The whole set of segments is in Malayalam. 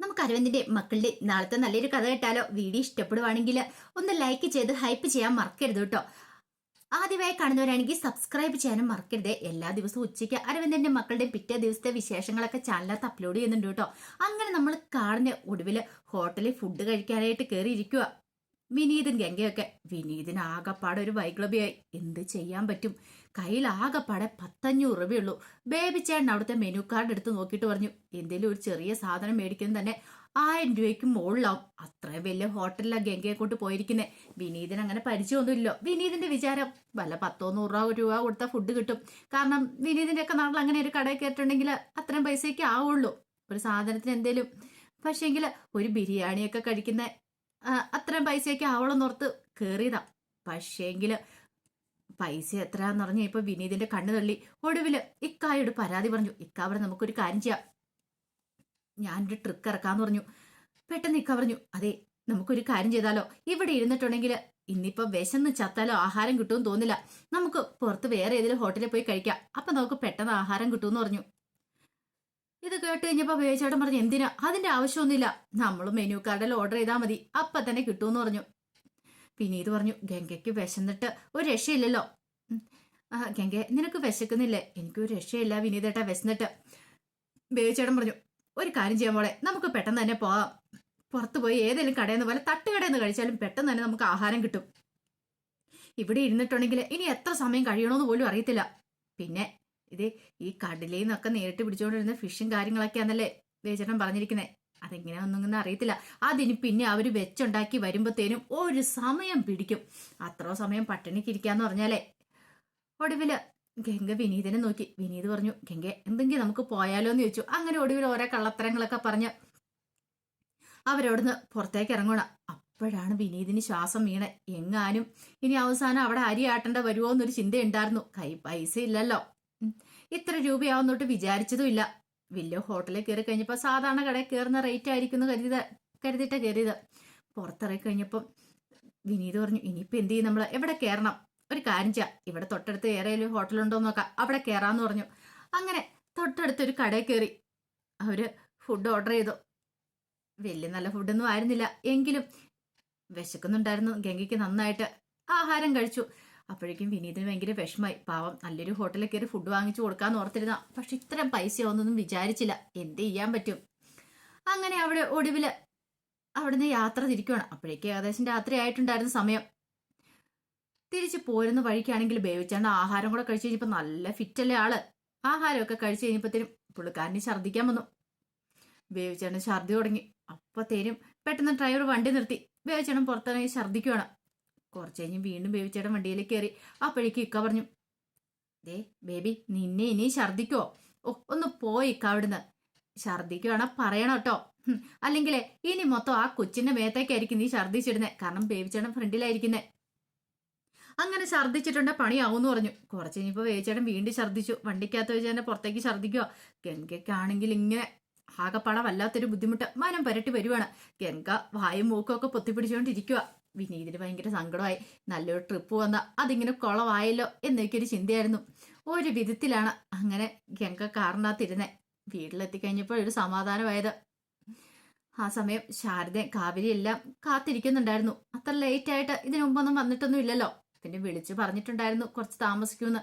നമുക്ക് അരവിന്ദിന്റെ മക്കളുടെ നാളത്തെ നല്ലൊരു കഥ കേട്ടാലോ? വീഡിയോ ഇഷ്ടപ്പെടുവാണെങ്കിൽ ഒന്ന് ലൈക്ക് ചെയ്ത് ഹൈപ്പ് ചെയ്യാൻ മറക്കരുത് കേട്ടോ. ആദ്യമായി കാണുന്നവരാണെങ്കിൽ സബ്സ്ക്രൈബ് ചെയ്യാനും മറക്കരുത്. എല്ലാ ദിവസവും ഉച്ചയ്ക്ക് അരവിന്ദന്റെ മക്കളുടെ പിറ്റേ ദിവസത്തെ വിശേഷങ്ങളൊക്കെ ചാനലിനകത്ത് അപ്ലോഡ് ചെയ്യുന്നുണ്ട് കേട്ടോ. അങ്ങനെ നമ്മൾ കാണുന്ന ഒടുവിൽ ഹോട്ടലിൽ ഫുഡ് കഴിക്കാനായിട്ട് കയറിയിരിക്കുക വിനീതും ഗംഗയൊക്കെ. വിനീതിന് ആകെപ്പാടെ ഒരു വൈക്ലഭ്യമായി. എന്ത് ചെയ്യാൻ പറ്റും? കയ്യിൽ ആകെപ്പാടെ 1,500 രൂപയുള്ളൂ. ബേബി ചേട്ടൻ അവിടുത്തെ മെനു കാർഡ് എടുത്ത് നോക്കിയിട്ട് പറഞ്ഞു, എന്തേലും ഒരു ചെറിയ സാധനം മേടിക്കുന്നത് തന്നെ 1000 രൂപയ്ക്ക് മുകളിലാവും. അത്രയും വലിയ ഹോട്ടലിലാണ് ഗംഗയെ കൊണ്ട് പോയിരിക്കുന്നത്. വിനീതിന് അങ്ങനെ പരിചയമൊന്നുമില്ലോ. വിനീതിന്റെ വിചാരം വല്ല 100-100 രൂപ കൊടുത്താൽ ഫുഡ് കിട്ടും. കാരണം വിനീതിന്റെ ഒക്കെ നാട്ടിൽ അങ്ങനെ ഒരു കടയിൽ കയറ്റിട്ടുണ്ടെങ്കിൽ അത്രയും പൈസയ്ക്ക് ആവുള്ളൂ ഒരു സാധനത്തിന് എന്തേലും. പക്ഷേങ്കിൽ ഒരു ബിരിയാണിയൊക്കെ കഴിക്കുന്ന അത്രയും പൈസയൊക്കെ ആവളെന്നോർത്ത് കയറിയതാ. പക്ഷേങ്കില് പൈസ എത്രയാന്ന് പറഞ്ഞ ഇപ്പൊ വിനീതിന്റെ കണ്ണു തള്ളി. ഒടുവില് ഇക്കായോട് പരാതി പറഞ്ഞു. ഇക്ക അവിടെ നമുക്കൊരു കാര്യം ചെയ്യാം, ഞാനൊരു ട്രിക്ക് ഇറക്കാന്ന് പറഞ്ഞു. പെട്ടെന്ന് ഇക്ക പറഞ്ഞു, അതെ നമുക്കൊരു കാര്യം ചെയ്താലോ? ഇവിടെ ഇരുന്നിട്ടുണ്ടെങ്കിൽ ഇന്നിപ്പോ വിശന്ന് ചത്താലോ ആഹാരം കിട്ടുമെന്ന് തോന്നില്ല. നമുക്ക് പുറത്ത് വേറെ ഏതെങ്കിലും ഹോട്ടലിൽ പോയി കഴിക്കാം. അപ്പൊ നമുക്ക് പെട്ടെന്ന് ആഹാരം കിട്ടുമെന്ന് പറഞ്ഞു. ഇത് കേട്ട് കഴിഞ്ഞപ്പോ ബേബിച്ചേട്ടൻ പറഞ്ഞു, എന്തിനാ? അതിന്റെ ആവശ്യമൊന്നുമില്ല, നമ്മൾ മെനു കാർഡിൽ ഓർഡർ ചെയ്താൽ മതി, അപ്പൊ തന്നെ കിട്ടുമെന്ന് പറഞ്ഞു. വിനീത് പറഞ്ഞു, ഗംഗയ്ക്ക് വിശന്നിട്ട് ഒരു രക്ഷയില്ലല്ലോ. ഗംഗ നിനക്ക് വിശക്കുന്നില്ലേ? എനിക്കൊരു രക്ഷയില്ല വിനീതേട്ടാ വിശന്നിട്ട്. ബേബിച്ചേട്ടൻ പറഞ്ഞു, ഒരു കാര്യം ചെയ്യാൻ പോളെ, നമുക്ക് പെട്ടെന്ന് തന്നെ പോവാം. പുറത്തു പോയി ഏതെങ്കിലും കടയിൽ നിന്ന് പോലെ തട്ടുകടയിൽ നിന്ന് കഴിച്ചാലും പെട്ടെന്ന് തന്നെ നമുക്ക് ആഹാരം കിട്ടും. ഇവിടെ ഇരുന്നിട്ടുണ്ടെങ്കിൽ ഇനി എത്ര സമയം കഴിയണമെന്ന് പോലും അറിയത്തില്ല. പിന്നെ ഇത് ഈ കടലിൽ നിന്നൊക്കെ നേരിട്ട് പിടിച്ചുകൊണ്ടിരുന്ന ഫിഷും കാര്യങ്ങളൊക്കെയാണല്ലേ വേചേട്ടൻ പറഞ്ഞിരിക്കുന്നത്. അതെങ്ങനെയാണെന്നൊന്നും അറിയത്തില്ല. അതിന് പിന്നെ അവര് വെച്ചുണ്ടാക്കി വരുമ്പോഴത്തേനും ഒരു സമയം പിടിക്കും. അത്ര സമയം പട്ടിണിക്ക് ഇരിക്കാന്ന് പറഞ്ഞാലേ. ഒടുവില് ഗംഗ വിനീതനെ നോക്കി. വിനീത് പറഞ്ഞു, ഗംഗ എന്തെങ്കിലും നമുക്ക് പോയാലോ എന്ന് ചോദിച്ചു. അങ്ങനെ ഒടുവിൽ ഓരോ കള്ളത്തരങ്ങളൊക്കെ പറഞ്ഞ് അവരവിടുന്ന് പുറത്തേക്ക് ഇറങ്ങണം. അപ്പോഴാണ് വിനീതിന് ശ്വാസം വീണെ. എങ്ങാനും ഇനി അവസാനം അവിടെ അരി ആട്ടേണ്ട വരുമോ എന്നൊരു ചിന്തയുണ്ടായിരുന്നു. കൈ പൈസ ഇല്ലല്ലോ. ഇത്ര രൂപയാവുന്നോട്ട് വിചാരിച്ചതും ഇല്ല. വലിയ ഹോട്ടലിൽ കയറി കഴിഞ്ഞപ്പോ സാധാരണ കടയിൽ കയറുന്ന റേറ്റ് ആയിരിക്കും എന്ന് കരുതിയിട്ടാ കയറിയത്. പുറത്തിറങ്ങി കഴിഞ്ഞപ്പം വിനീത് പറഞ്ഞു, ഇനിയിപ്പോ എന്ത് ചെയ്യും? നമ്മള് എവിടെ കയറണം? ഒരു കാര്യം ചെയ്യാം, ഇവിടെ തൊട്ടടുത്ത് വേറെ ഒരു ഹോട്ടലുണ്ടോ എന്ന് നോക്കാം, അവിടെ കയറാന്ന് പറഞ്ഞു. അങ്ങനെ തൊട്ടടുത്തൊരു കടയിൽ കയറി അവര് ഫുഡ് ഓർഡർ ചെയ്തു. വലിയ നല്ല ഫുഡൊന്നും ആയിരുന്നില്ല, എങ്കിലും വിശക്കുന്നുണ്ടായിരുന്നു ഗംഗയ്ക്ക് നന്നായിട്ട്. ആഹാരം കഴിച്ചു. അപ്പോഴേക്കും വിനീതിന് ഭയങ്കര വിഷമായി. പാവം നല്ലൊരു ഹോട്ടലിൽ കയറി ഫുഡ് വാങ്ങിച്ചു കൊടുക്കാന്ന് ഓർത്തിരുന്ന, പക്ഷെ ഇത്രയും പൈസയൊന്നും വിചാരിച്ചില്ല. എന്ത് ചെയ്യാൻ പറ്റും? അങ്ങനെ അവിടെ ഒടുവില് അവിടുന്ന് യാത്ര തിരിക്കുകയാണ്. അപ്പോഴേക്കും ഏകദേശം രാത്രി ആയിട്ടുണ്ടായിരുന്ന സമയം. തിരിച്ചു പോരുന്ന വഴിക്കാണെങ്കിൽ ബേബിച്ചാണ്ട് ആഹാരം കൂടെ കഴിച്ചു കഴിഞ്ഞപ്പോ നല്ല ഫിറ്റല്ലേ ആള്. ആഹാരമൊക്കെ കഴിച്ചു കഴിഞ്ഞപ്പോഴത്തേനും പുള്ളിക്കാരന് ഛർദ്ദിക്കാൻ വന്നു. ബേബിച്ചാണ്ട് ഛർദ്ദി തുടങ്ങി. അപ്പത്തേനും പെട്ടെന്ന് ഡ്രൈവർ വണ്ടി നിർത്തി. ബേബിച്ചാണ്ട് പുറത്തിറങ്ങി ഛർദ്ദിക്കുകയാണ്. കുറച്ച് കഴിഞ്ഞ് വീണ്ടും ബേബിച്ചേട്ടൻ വണ്ടിയിലേക്ക് കയറി. അപ്പോഴേക്കും ഇക്ക പറഞ്ഞു, ദേ ബേബി നിന്നെ ഇനി ഛർദ്ദിക്കോ? ഓ ഒന്ന് പോയി ഇക്ക അവിടുന്ന്. ഛർദ്ദിക്കുവാണോ പറയണം കേട്ടോ, അല്ലെങ്കിലേ ഇനി മൊത്തം ആ കൊച്ചിന്റെ മേത്തേക്കായിരിക്കും നീ ഛർദ്ദിച്ചിടുന്നേ. കാരണം ബേബിച്ചേട്ടൻ ഫ്രണ്ടിലായിരിക്കുന്നേ. അങ്ങനെ ഛർദ്ദിച്ചിട്ടുണ്ട് പണിയാവൂന്ന് പറഞ്ഞു. കുറച്ച് കഴിഞ്ഞപ്പോ ബേബിച്ചേട്ടൻ വീണ്ടും ഛർദ്ദിച്ചു. വണ്ടിക്കകത്ത് വെച്ച് തന്നെ പുറത്തേക്ക് ഛർദ്ദിക്കുക. ഗംഗയ്ക്കാണെങ്കിൽ ഇങ്ങനെ ആകെപ്പാട വല്ലാത്തൊരു ബുദ്ധിമുട്ട്. മനം പുരട്ടി വരുവാണ്. ഗംഗ വായും മൂക്കും ഒക്കെ പൊത്തിപ്പിടിച്ചുകൊണ്ടിരിക്കുക. വിനീതിന് ഭയങ്കര സങ്കടമായി. നല്ലൊരു ട്രിപ്പ് വന്ന അതിങ്ങനെ കുളമായല്ലോ എന്നൊക്കെയൊരു ചിന്തയായിരുന്നു. ഒരു വിധത്തിലാണ് അങ്ങനെ ഗംഗ കാറിനകത്തിരുന്നേ. വീട്ടിലെത്തിക്കഴിഞ്ഞപ്പോൾ ഒരു സമാധാനമായത്. ആ സമയം ശാരദയും കാവേരി എല്ലാം കാത്തിരിക്കുന്നുണ്ടായിരുന്നു. അത്ര ലേറ്റ് ആയിട്ട് ഇതിനു മുമ്പൊന്നും വന്നിട്ടൊന്നും ഇല്ലല്ലോ. പിന്നെ വിളിച്ചു പറഞ്ഞിട്ടുണ്ടായിരുന്നു കുറച്ച് താമസിക്കുമെന്ന്.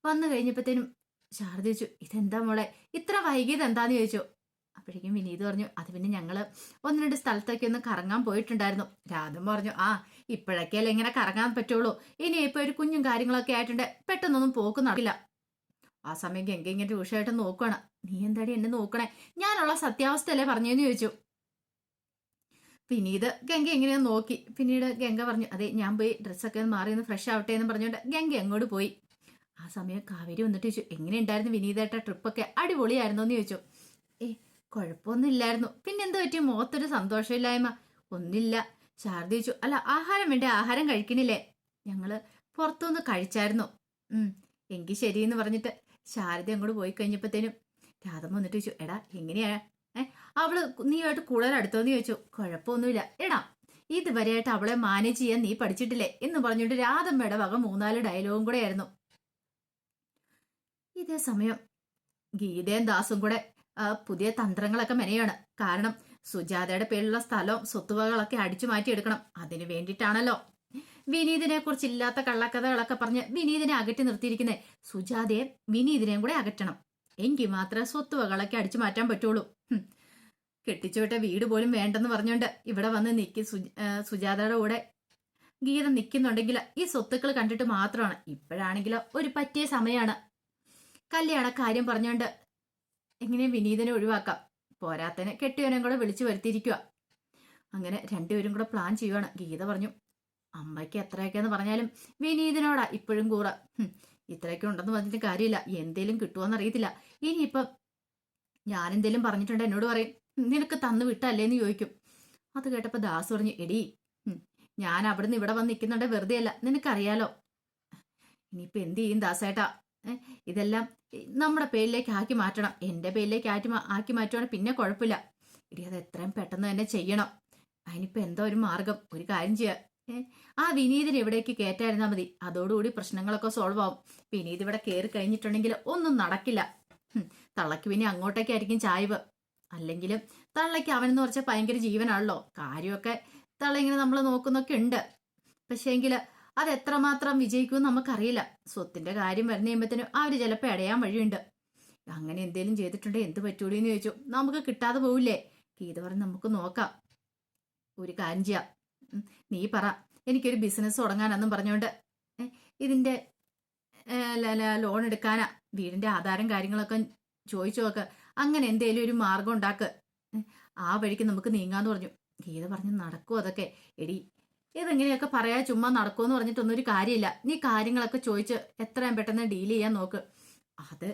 വന്നു കഴിഞ്ഞപ്പോഴത്തേനും ശാരദ ചോദിച്ചു, ഇതെന്താ മോളെ ഇത്ര വൈകിയത് എന്താന്ന് ചോദിച്ചു. അപ്പോഴേക്കും വിനീത് പറഞ്ഞു, അത് പിന്നെ ഞങ്ങള് 1-2 സ്ഥലത്തൊക്കെ ഒന്ന് കറങ്ങാൻ പോയിട്ടുണ്ടായിരുന്നു. രാധം പറഞ്ഞു, ആ ഇപ്പോഴൊക്കെയല്ലേ ഇങ്ങനെ കറങ്ങാൻ പറ്റുള്ളൂ, ഇനി ഇപ്പൊ ഒരു കുഞ്ഞും കാര്യങ്ങളൊക്കെ ആയിട്ടുണ്ട്, പെട്ടെന്നൊന്നും പോക്ക് നടക്കില്ല. ആ സമയം ഗംഗ ഇങ്ങനെ രൂക്ഷമായിട്ട് നോക്കുകയാണ്. നീ എന്താടി എന്നെ നോക്കണേ? ഞാനുള്ള സത്യാവസ്ഥയല്ലേ പറഞ്ഞെന്ന് ചോദിച്ചു. പിന്നീട് ഗംഗ എങ്ങനെയോ നോക്കി. പിന്നീട് ഗംഗ പറഞ്ഞു, അതെ ഞാൻ പോയി ഡ്രസ്സൊക്കെ ഒന്ന് മാറി ഒന്ന് ഫ്രഷ് ആവട്ടെ എന്ന് പറഞ്ഞുകൊണ്ട് ഗംഗ അങ്ങോട്ട് പോയി. ആ സമയം കാവേരി വന്നിട്ട് ചോദിച്ചു, എങ്ങനെയുണ്ടായിരുന്നു വിനീതേട്ട ട്രിപ്പൊക്കെ? അടിപൊളിയായിരുന്നോ എന്ന് ചോദിച്ചു. കുഴപ്പമൊന്നും ഇല്ലായിരുന്നു. പിന്നെന്ത് പറ്റി മുഖത്തൊരു സന്തോഷമില്ലായ്മ? ഒന്നില്ല. ശാരദ ചോദിച്ചു, അല്ല ആഹാരം വേണ്ടേ? ആഹാരം കഴിക്കണില്ലേ? ഞങ്ങള് പുറത്തുനിന്ന് കഴിച്ചായിരുന്നു. എങ്കിൽ ശരിയെന്ന് പറഞ്ഞിട്ട് ശാരദ അങ്ങോട്ട് പോയി കഴിഞ്ഞപ്പോഴത്തേനും രാധം വന്നിട്ട് ചോദിച്ചു, എടാ എങ്ങനെയാ അവള് നീയായിട്ട് കൂടുതൽ അടുത്തോന്ന് ചോദിച്ചു. കുഴപ്പമൊന്നുമില്ല. എടാ ഇതുവരെയായിട്ട് അവളെ മാനേജ് ചെയ്യാൻ നീ പഠിച്ചിട്ടില്ലേ എന്ന് പറഞ്ഞിട്ട് രാധമ്മയുടെ വക 3-4 ഡയലോഗും കൂടെ ആയിരുന്നു. ഇതേ സമയം ഗീതയും ദാസും കൂടെ പുതിയ തന്ത്രങ്ങളൊക്കെ മെനയാണ്. കാരണം സുജാതയുടെ പേരിലുള്ള സ്ഥലവും സ്വത്തുവകളൊക്കെ അടിച്ചു മാറ്റിയെടുക്കണം. അതിനു വേണ്ടിയിട്ടാണല്ലോ വിനീതിനെ കുറിച്ച് ഇല്ലാത്ത കള്ളക്കഥകളൊക്കെ പറഞ്ഞ് വിനീതിനെ അകറ്റി നിർത്തിയിരിക്കുന്നത്. സുജാതയെ വിനീതിനെയും കൂടെ അകറ്റണം. എങ്കിൽ മാത്രമേ സ്വത്തുവകളൊക്കെ അടിച്ചു മാറ്റാൻ പറ്റുള്ളൂ. കെട്ടിച്ചുവിട്ട വീട് പോലും വേണ്ടെന്ന് പറഞ്ഞുകൊണ്ട് ഇവിടെ വന്ന് സുജാതയുടെ കൂടെ ഗീത നിൽക്കുന്നുണ്ടെങ്കിൽ ഈ സ്വത്തുക്കൾ കണ്ടിട്ട് മാത്രമാണ്. ഇപ്പോഴാണെങ്കിലോ ഒരു പറ്റിയ സമയമാണ്. കല്യാണ കാര്യം പറഞ്ഞുകൊണ്ട് എങ്ങനെ വിനീതിനെ ഒഴിവാക്കാം. പോരാത്തനെ കെട്ടിയവനും കൂടെ വിളിച്ചു വരുത്തിയിരിക്കുക. അങ്ങനെ രണ്ടുപേരും കൂടെ പ്ലാൻ ചെയ്യുവാണ്. ഗീത പറഞ്ഞു, അമ്മയ്ക്ക് എത്രയൊക്കെയെന്ന് പറഞ്ഞാലും വിനീതിനോടാ ഇപ്പോഴും കൂറ. ഇത്രയൊക്കെ ഉണ്ടെന്ന് പറഞ്ഞിട്ട് കാര്യമില്ല. എന്തേലും കിട്ടുമോന്ന് അറിയത്തില്ല. ഇനിയിപ്പം ഞാനെന്തേലും പറഞ്ഞിട്ടുണ്ട് എന്നോട് പറയും നിനക്ക് തന്നു വിട്ടല്ലേന്ന് ചോദിക്കും. അത് കേട്ടപ്പോ ദാസ് പറഞ്ഞു, എടി ഞാൻ അവിടുന്ന് ഇവിടെ വന്ന് നിൽക്കുന്നുണ്ട് വെറുതെ അല്ല, നിനക്കറിയാലോ. ഇനിയിപ്പൊ എന്ത് ചെയ്യും ദാസേട്ടാ? ഇതെല്ലാം നമ്മുടെ പേരിലേക്ക് ആക്കി മാറ്റണം. എന്റെ പേരിലേക്ക് ആക്കി മാറ്റുവാണെങ്കിൽ പിന്നെ കുഴപ്പമില്ല. ഇടി അത് എത്രയും പെട്ടെന്ന് തന്നെ ചെയ്യണം. അതിനിപ്പോ എന്തോ ഒരു മാർഗം. ഒരു കാര്യം ചെയ്യാം, ആ വിനീതിനെ ഇവിടേക്ക് കയറ്റായിരുന്നാ മതി. അതോടുകൂടി പ്രശ്നങ്ങളൊക്കെ സോൾവ് ആവും. വിനീത് ഇവിടെ കയറി കഴിഞ്ഞിട്ടുണ്ടെങ്കിൽ ഒന്നും നടക്കില്ല. തള്ളക്ക് പിന്നെ അങ്ങോട്ടേക്കായിരിക്കും ചായ്വ്. അല്ലെങ്കിലും തള്ളയ്ക്ക് അവനെന്ന് പറഞ്ഞാൽ ഭയങ്കര ജീവനാണല്ലോ. കാര്യമൊക്കെ തള്ള ഇങ്ങനെ നമ്മൾ നോക്കുന്നൊക്കെ ഉണ്ട്. പക്ഷേങ്കിൽ അത് എത്രമാത്രം വിജയിക്കുമെന്ന് നമുക്കറിയില്ല. സ്വത്തിന്റെ കാര്യം വരുന്ന കഴിയുമ്പത്തേനും അവര് ചിലപ്പോൾ ഇടയാൻ വഴിയുണ്ട്. അങ്ങനെ എന്തേലും ചെയ്തിട്ടുണ്ടെങ്കിൽ എന്ത് പറ്റൂലെന്ന് ചോദിച്ചു. നമുക്ക് കിട്ടാതെ പോവില്ലേ? ഗീത പറഞ്ഞ് നമുക്ക് നോക്കാം. ഒരു കാര്യം ചെയ്യാം, നീ പറ, എനിക്കൊരു ബിസിനസ് തുടങ്ങാനെന്നും പറഞ്ഞുകൊണ്ട് ഇതിന്റെ ലോൺ എടുക്കാനാ, വീടിന്റെ ആധാരം കാര്യങ്ങളൊക്കെ ചോദിച്ചു നോക്ക്. അങ്ങനെ എന്തേലും ഒരു മാർഗം ഉണ്ടാക്ക്. ആ വഴിക്ക് നമുക്ക് നീങ്ങാന്ന് പറഞ്ഞു. ഗീത പറഞ്ഞു, നടക്കും അതൊക്കെ. എടി ഇതെങ്ങനെയൊക്കെ പറയാ ചുമ്മാ നടക്കുമെന്ന് പറഞ്ഞിട്ടൊന്നും ഒരു കാര്യമില്ല. നീ കാര്യങ്ങളൊക്കെ ചോദിച്ച് എത്രയും പെട്ടെന്ന് ഡീൽ ചെയ്യാൻ നോക്ക്. അത്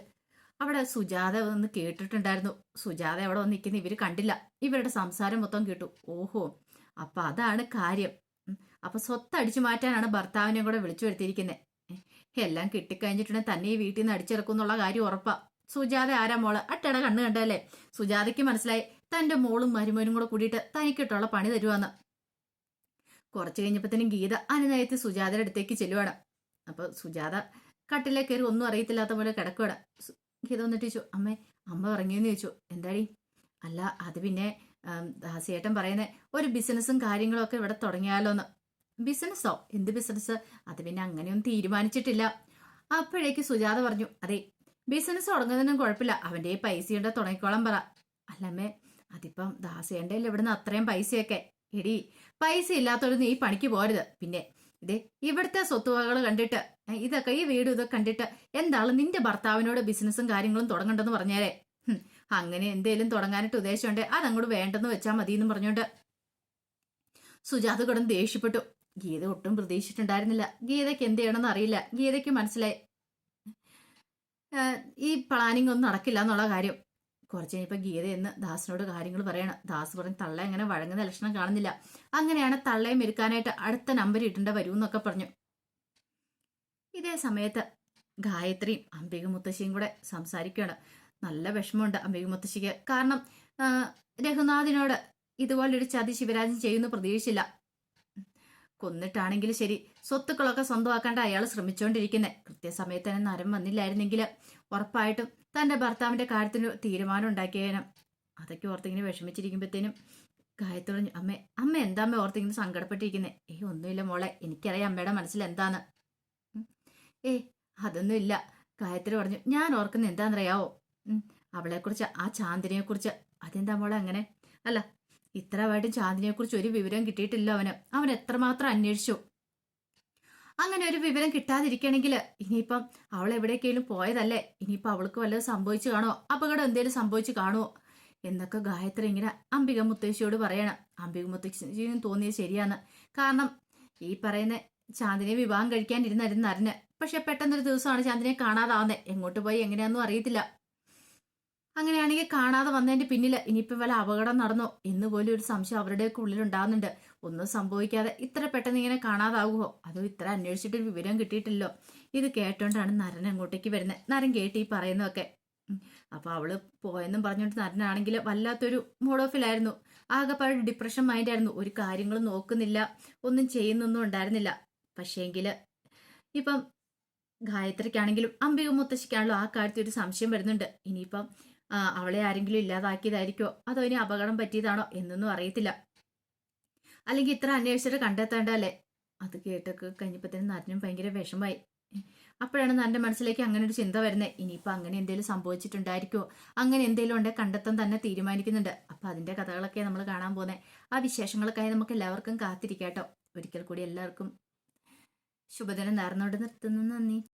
അവിടെ സുജാത ഒന്ന് കേട്ടിട്ടുണ്ടായിരുന്നു. സുജാത അവിടെ വന്ന് നിൽക്കുന്ന ഇവര് കണ്ടില്ല. ഇവരുടെ സംസാരം മൊത്തം കേട്ടു. ഓഹോ, അപ്പൊ അതാണ് കാര്യം. അപ്പൊ സ്വത്ത് അടിച്ചു മാറ്റാനാണ് ഭർത്താവിനെ കൂടെ വിളിച്ചു വരുത്തിയിരിക്കുന്നത്. എല്ലാം കിട്ടിക്കഴിഞ്ഞിട്ടുണ്ടെങ്കിൽ തന്നെ ഈ വീട്ടിൽ നിന്ന് അടിച്ചിറക്കും എന്നുള്ള കാര്യം ഉറപ്പാ. സുജാത ആരാ മോള്? അട്ടയുടെ കണ്ണ് കണ്ടല്ലേ. സുജാതയ്ക്ക് മനസ്സിലായി തന്റെ മോളും മരുമോനും കൂടെ കൂടിയിട്ട് തനിക്കിട്ടുള്ള പണി തരുവാന്ന്. കുറച്ചു കഴിഞ്ഞപ്പോഴത്തേനും ഗീത അനുനയത്തിൽ സുജാതയുടെ അടുത്തേക്ക് ചെല്ലുവാണ്. അപ്പൊ സുജാത കട്ടിലേ കയറി ഒന്നും അറിയത്തില്ലാത്ത പോലെ കിടക്കുവാണ്. ഗീത വന്നിട്ട് ചോദിച്ചു, അമ്മ ഇറങ്ങിയെന്ന് ചോദിച്ചു. എന്താടി? അല്ല അത് പിന്നെ ദാസിയേട്ടൻ പറയുന്നേ ഒരു ബിസിനസ്സും കാര്യങ്ങളും ഒക്കെ ഇവിടെ തുടങ്ങിയാലോന്ന്. ബിസിനസ്സോ? എന്ത് ബിസിനസ്? അത് പിന്നെ അങ്ങനെയൊന്നും തീരുമാനിച്ചിട്ടില്ല. അപ്പോഴേക്ക് സുജാത പറഞ്ഞു, അതെ ബിസിനസ് തുടങ്ങുന്നതിനും കുഴപ്പമില്ല, അവന്റെ പൈസയുണ്ട് തുടങ്ങിക്കോളാൻ പറ. അല്ലമ്മേ അതിപ്പം ദാസിയേണ്ട ഇവിടുന്ന് അത്രയും പൈസയൊക്കെ. എടി പൈസ ഇല്ലാത്തവര് നീ പണിക്ക് പോരുത്. പിന്നെ ഇതേ ഇവിടുത്തെ സ്വത്തുവകകൾ കണ്ടിട്ട് ഇതൊക്കെ ഈ വീട് ഇതൊക്കെ കണ്ടിട്ട് എന്താണ് നിന്റെ ഭർത്താവിനോട് ബിസിനസ്സും കാര്യങ്ങളും തുടങ്ങണ്ടെന്ന് പറഞ്ഞേരെ. അങ്ങനെ എന്തേലും തുടങ്ങാനായിട്ട് ഉദ്ദേശമുണ്ട് അതങ്ങോട്ട് വേണ്ടെന്ന് വെച്ചാൽ മതി എന്ന് പറഞ്ഞോണ്ട് സുജാത കിടന്ന് ദേഷ്യപ്പെട്ടു. ഗീത ഒട്ടും പ്രതീക്ഷിച്ചിട്ടുണ്ടായിരുന്നില്ല. ഗീതയ്ക്ക് എന്ത് ചെയ്യണമെന്ന് അറിയില്ല. ഗീതയ്ക്ക് മനസ്സിലായി ഈ പ്ലാനിങ് ഒന്നും നടക്കില്ല എന്നുള്ള കാര്യം. കുറച്ച് കഴിഞ്ഞപ്പോൾ ഗീത എന്ന് ദാസിനോട് കാര്യങ്ങൾ പറയണം. ദാസ് പറഞ്ഞ് തള്ള എങ്ങനെ വഴങ്ങുന്ന ലക്ഷണം കാണുന്നില്ല. അങ്ങനെയാണ് തള്ളയെ മെരുക്കാനായിട്ട് അടുത്ത നമ്പർ ഇടേണ്ട വരുമെന്നൊക്കെ പറഞ്ഞു. ഇതേ സമയത്ത് ഗായത്രിയും അംബിക മുത്തശ്ശിയും കൂടെ സംസാരിക്കുകയാണ്. നല്ല വിഷമമുണ്ട് അംബിക മുത്തശ്ശിക്ക്. കാരണം രഘുനാഥിനോട് ഇതുപോലൊരു ചതി ശിവരാജൻ ചെയ്യുന്നു പ്രതീക്ഷിച്ചില്ല. കൊന്നിട്ടാണെങ്കിലും ശരി സ്വത്തുക്കളൊക്കെ സ്വന്തമാക്കാണ്ട് അയാൾ ശ്രമിച്ചുകൊണ്ടിരിക്കുന്നത്. കൃത്യസമയത്ത് തന്നെ നരം വന്നില്ലായിരുന്നെങ്കിൽ ഉറപ്പായിട്ടും തന്റെ ഭർത്താവിന്റെ കാര്യത്തിന് തീരുമാനം ഉണ്ടാക്കിയേനും. അതൊക്കെ ഓർത്തിങ്ങനെ വിഷമിച്ചിരിക്കുമ്പോഴത്തേനും ഗായത്രി പറഞ്ഞു, അമ്മ എന്താ അമ്മ ഓർത്തിങ്ങനെ സങ്കടപ്പെട്ടിരിക്കുന്നത്? ഒന്നുമില്ല മോളെ, എനിക്കറിയാം അമ്മയുടെ മനസ്സിൽ എന്താന്ന്. അതൊന്നും ഇല്ല. ഗായത്രി പറഞ്ഞു, ഞാൻ ഓർക്കുന്നത് എന്താണെന്നറിയാവോ? അവളെക്കുറിച്ച്, ആ ചാന്ദിനിയെ കുറിച്ച്. അതെന്താ മോളെ അങ്ങനെ? അല്ല ഇത്രമായിട്ടും ചാന്ദിനിയെ കുറിച്ച് ഒരു വിവരം കിട്ടിയിട്ടില്ല അവൻ എത്രമാത്രം അന്വേഷിച്ചു. അങ്ങനെ ഒരു വിവരം കിട്ടാതിരിക്കണമെങ്കിൽ ഇനിയിപ്പം അവൾ എവിടേക്കെങ്കിലും പോയതല്ലേ, ഇനിയിപ്പം അവൾക്ക് വല്ലതും സംഭവിച്ചു കാണുമോ, അപകടം എന്തേലും സംഭവിച്ചു കാണുമോ എന്നൊക്കെ ഗായത്രി ഇങ്ങനെ അംബിക മുത്തശ്ശിയോട് പറയണം. അംബിക മുത്തശ്ശിയും തോന്നിയത് ശരിയാന്ന്. കാരണം ഈ പറയുന്ന ചാന്ദിനിയെ വിവാഹം കഴിക്കാനിരുന്നായിരുന്നു നരന്. പക്ഷെ പെട്ടെന്നൊരു ദിവസമാണ് ചാന്ദിനിയെ കാണാതാവുന്നത്. എങ്ങോട്ട് പോയി എങ്ങനെയാണെന്നും അറിയത്തില്ല. അങ്ങനെയാണെങ്കിൽ കാണാതെ വന്നതിന്റെ പിന്നിൽ ഇനിയിപ്പോൾ വല്ല അപകടം നടന്നോ എന്ന് പോലും ഒരു സംശയം അവരുടെയൊക്കെ ഉള്ളിലുണ്ടാകുന്നുണ്ട്. ഒന്നും സംഭവിക്കാതെ ഇത്ര പെട്ടെന്ന് ഇങ്ങനെ കാണാതാകുമോ? അതോ ഇത്ര അന്വേഷിച്ചിട്ട് വിവരം കിട്ടിയിട്ടില്ലോ? ഇത് കേട്ടോണ്ടാണ് നരൻ അങ്ങോട്ടേക്ക് വരുന്നത്. നരൻ കേട്ട് ഈ പറയുന്നതൊക്കെ. അപ്പൊ അവള് പോയെന്നും പറഞ്ഞുകൊണ്ട് നരനാണെങ്കിൽ വല്ലാത്തൊരു മൂഡ് ഓഫിലായിരുന്നു. ആകെപ്പാട് ഡിപ്രഷൻ മൈൻഡായിരുന്നു. ഒരു കാര്യങ്ങളും നോക്കുന്നില്ല, ഒന്നും ചെയ്യുന്നൊന്നും ഉണ്ടായിരുന്നില്ല. പക്ഷേങ്കില് ഇപ്പം ഗായത്രിക്കാണെങ്കിലും അംബിക മുത്തശ്ശിക്കാണല്ലോ ആ കാര്യത്തിൽ ഒരു സംശയം വരുന്നുണ്ട്. ഇനിയിപ്പം അവളെ ആരെങ്കിലും ഇല്ലാതാക്കിയതായിരിക്കോ അതോ ഇനി അപകടം പറ്റിയതാണോ എന്നൊന്നും അറിയത്തില്ല. അല്ലെങ്കിൽ ഇത്ര അന്വേഷിച്ചിട്ട് കണ്ടെത്തേണ്ടല്ലേ. അത് കേട്ടൊക്കെ കഴിഞ്ഞപ്പോഴത്തേനും നരനും ഭയങ്കര വിഷമായി. അപ്പോഴാണ് നന്റെ മനസ്സിലേക്ക് അങ്ങനെ ഒരു ചിന്ത വരുന്നത്. ഇനിയിപ്പോൾ അങ്ങനെ എന്തെങ്കിലും സംഭവിച്ചിട്ടുണ്ടായിരിക്കുമോ, അങ്ങനെ എന്തെങ്കിലും ഉണ്ടെങ്കിൽ കണ്ടെത്താൻ തന്നെ തീരുമാനിക്കുന്നുണ്ട്. അപ്പൊ അതിന്റെ കഥകളൊക്കെ നമ്മൾ കാണാൻ പോകുന്നത്. ആ വിശേഷങ്ങൾക്കായി നമുക്ക് എല്ലാവർക്കും കാത്തിരിക്കാട്ടോ. ഒരിക്കൽ കൂടി എല്ലാവർക്കും ശുഭദിനം നേർന്നുകൊണ്ട് നിർത്തുന്നു. നന്ദി.